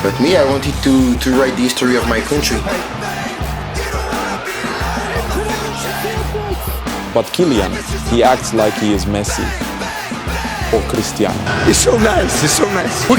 But me, I wanted to write the history of my country. But Kylian, he acts like he is Messi or Cristiano. He's so nice, he's so nice. We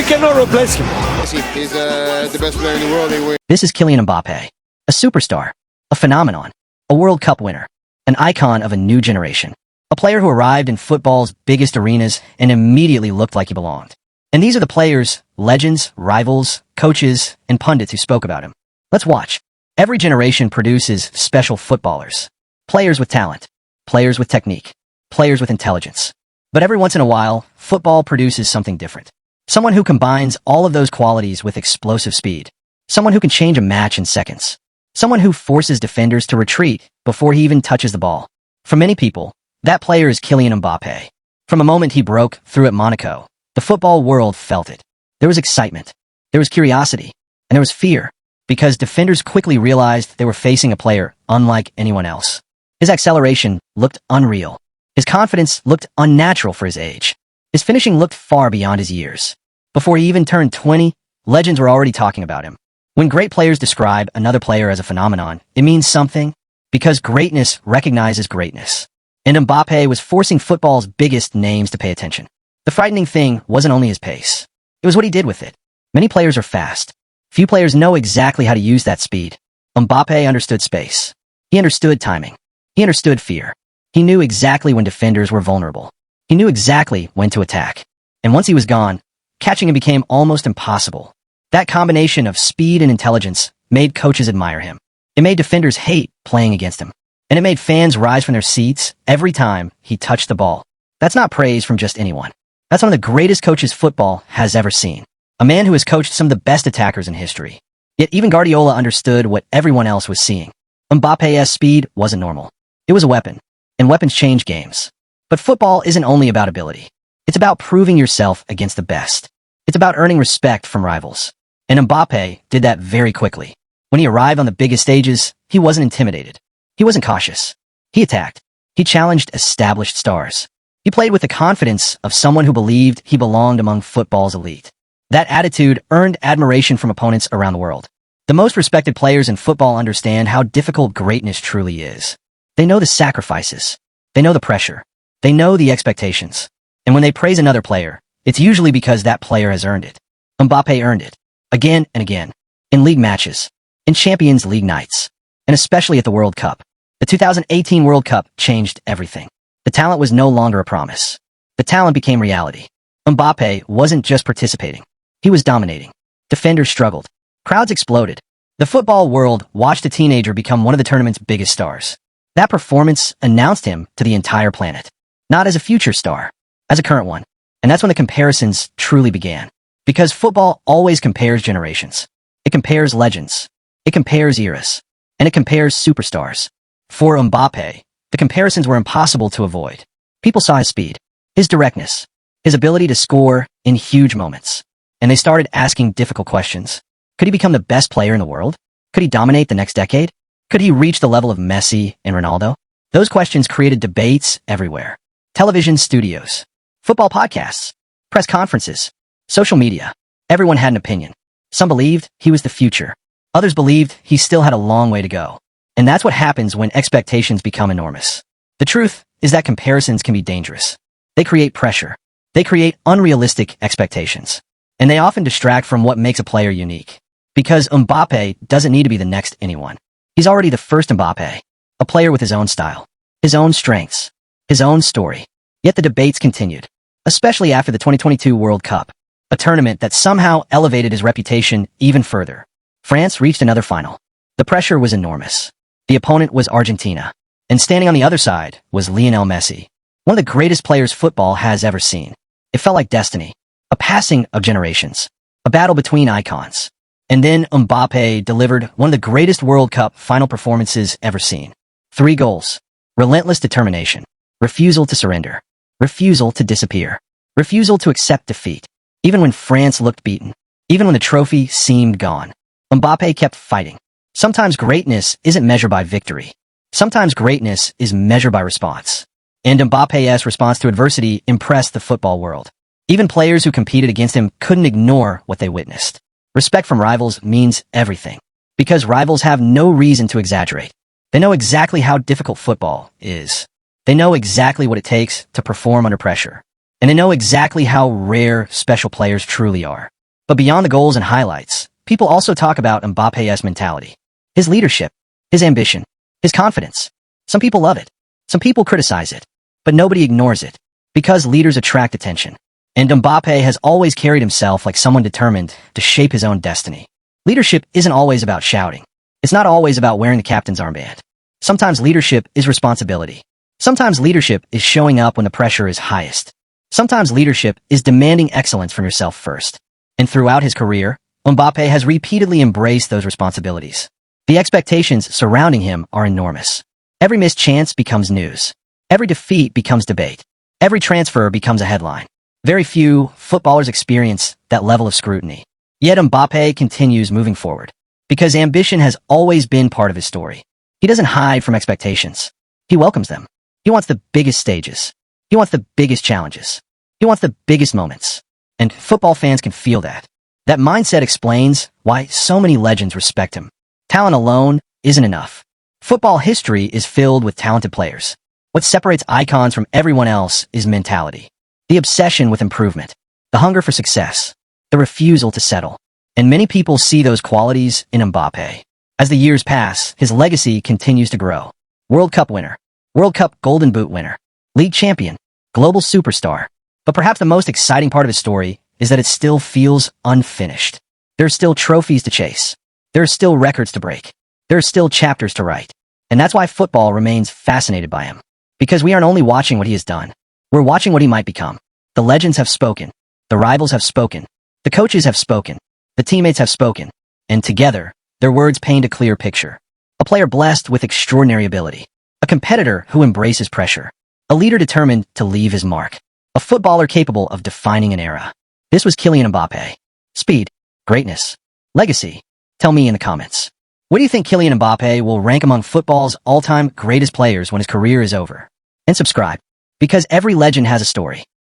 cannot replace him. Messi is the best player in the world. This is Kylian Mbappé, a superstar, a phenomenon, a World Cup winner, an icon of a new generation, a player who arrived in football's biggest arenas and immediately looked like he belonged. And these are the players, legends, rivals, coaches, and pundits who spoke about him. Let's watch. Every generation produces special footballers. Players with talent, players with technique, players with intelligence. But every once in a while, football produces something different. Someone who combines all of those qualities with explosive speed. Someone who can change a match in seconds. Someone who forces defenders to retreat before he even touches the ball. For many people, that player is Kylian Mbappé. From the moment he broke through at Monaco, the football world felt it. There was excitement, there was curiosity, and there was fear, because defenders quickly realized they were facing a player unlike anyone else. His acceleration looked unreal. His confidence looked unnatural for his age. His finishing looked far beyond his years. Before he even turned 20, legends were already talking about him. When great players describe another player as a phenomenon, it means something, because greatness recognizes greatness. And Mbappé was forcing football's biggest names to pay attention. The frightening thing wasn't only his pace. It was what he did with it. Many players are fast. Few players know exactly how to use that speed. Mbappé understood space. He understood timing. He understood fear. He knew exactly when defenders were vulnerable. He knew exactly when to attack. And once he was gone, catching him became almost impossible. That combination of speed and intelligence made coaches admire him. It made defenders hate playing against him. And it made fans rise from their seats every time he touched the ball. That's not praise from just anyone. That's one of the greatest coaches football has ever seen. A man who has coached some of the best attackers in history. Yet even Guardiola understood what everyone else was seeing. Mbappe's speed wasn't normal. It was a weapon, and weapons change games. But football isn't only about ability. It's about proving yourself against the best. It's about earning respect from rivals. And Mbappé did that very quickly. When he arrived on the biggest stages, he wasn't intimidated. He wasn't cautious. He attacked. He challenged established stars. He played with the confidence of someone who believed he belonged among football's elite. That attitude earned admiration from opponents around the world. The most respected players in football understand how difficult greatness truly is. They know the sacrifices. They know the pressure. They know the expectations. And when they praise another player, it's usually because that player has earned it. Mbappé earned it. Again and again. In league matches. In Champions League nights. And especially at the World Cup. The 2018 World Cup changed everything. The talent was no longer a promise. The talent became reality. Mbappé wasn't just participating. He was dominating. Defenders struggled. Crowds exploded. The football world watched a teenager become one of the tournament's biggest stars. That performance announced him to the entire planet. Not as a future star, as a current one. And that's when the comparisons truly began. Because football always compares generations. It compares legends. It compares eras. And it compares superstars. For Mbappé, the comparisons were impossible to avoid. People saw his speed, his directness, his ability to score in huge moments. And they started asking difficult questions. Could he become the best player in the world? Could he dominate the next decade? Could he reach the level of Messi and Ronaldo? Those questions created debates everywhere. Television studios, football podcasts, press conferences, social media. Everyone had an opinion. Some believed he was the future. Others believed he still had a long way to go. And that's what happens when expectations become enormous. The truth is that comparisons can be dangerous. They create pressure. They create unrealistic expectations. And they often distract from what makes a player unique. Because Mbappé doesn't need to be the next anyone. He's already the first Mbappé, a player with his own style, his own strengths, his own story. Yet the debates continued, especially after the 2022 World Cup, a tournament that somehow elevated his reputation even further. France reached another final. The pressure was enormous. The opponent was Argentina, and standing on the other side was Lionel Messi, one of the greatest players football has ever seen. It felt like destiny, a passing of generations, a battle between icons. And then Mbappé delivered one of the greatest World Cup final performances ever seen. 3 goals, relentless determination, refusal to surrender, refusal to disappear, refusal to accept defeat. Even when France looked beaten, even when the trophy seemed gone, Mbappé kept fighting. Sometimes greatness isn't measured by victory. Sometimes greatness is measured by response. And Mbappé's response to adversity impressed the football world. Even players who competed against him couldn't ignore what they witnessed. Respect from rivals means everything. Because rivals have no reason to exaggerate. They know exactly how difficult football is. They know exactly what it takes to perform under pressure. And they know exactly how rare special players truly are. But beyond the goals and highlights, people also talk about Mbappe's mentality. His leadership, his ambition, his confidence. Some people love it. Some people criticize it. But nobody ignores it. Because leaders attract attention. And Mbappe has always carried himself like someone determined to shape his own destiny. Leadership isn't always about shouting. It's not always about wearing the captain's armband. Sometimes leadership is responsibility. Sometimes leadership is showing up when the pressure is highest. Sometimes leadership is demanding excellence from yourself first. And throughout his career, Mbappe has repeatedly embraced those responsibilities. The expectations surrounding him are enormous. Every missed chance becomes news. Every defeat becomes debate. Every transfer becomes a headline. Very few footballers experience that level of scrutiny. Yet Mbappe continues moving forward. Because ambition has always been part of his story. He doesn't hide from expectations. He welcomes them. He wants the biggest stages. He wants the biggest challenges. He wants the biggest moments. And football fans can feel that. That mindset explains why so many legends respect him. Talent alone isn't enough. Football history is filled with talented players. What separates icons from everyone else is mentality. The obsession with improvement. The hunger for success. The refusal to settle. And many people see those qualities in Mbappe. As the years pass, his legacy continues to grow. World Cup winner. World Cup Golden Boot winner. League champion. Global superstar. But perhaps the most exciting part of his story is that it still feels unfinished. There are still trophies to chase. There are still records to break. There are still chapters to write. And that's why football remains fascinated by him. Because we aren't only watching what he has done. We're watching what he might become. The legends have spoken. The rivals have spoken. The coaches have spoken. The teammates have spoken. And together, their words paint a clear picture. A player blessed with extraordinary ability. A competitor who embraces pressure. A leader determined to leave his mark. A footballer capable of defining an era. This was Kylian Mbappé. Speed, greatness, legacy. Tell me in the comments. What do you think Kylian Mbappé will rank among football's all-time greatest players when his career is over? And subscribe, because every legend has a story.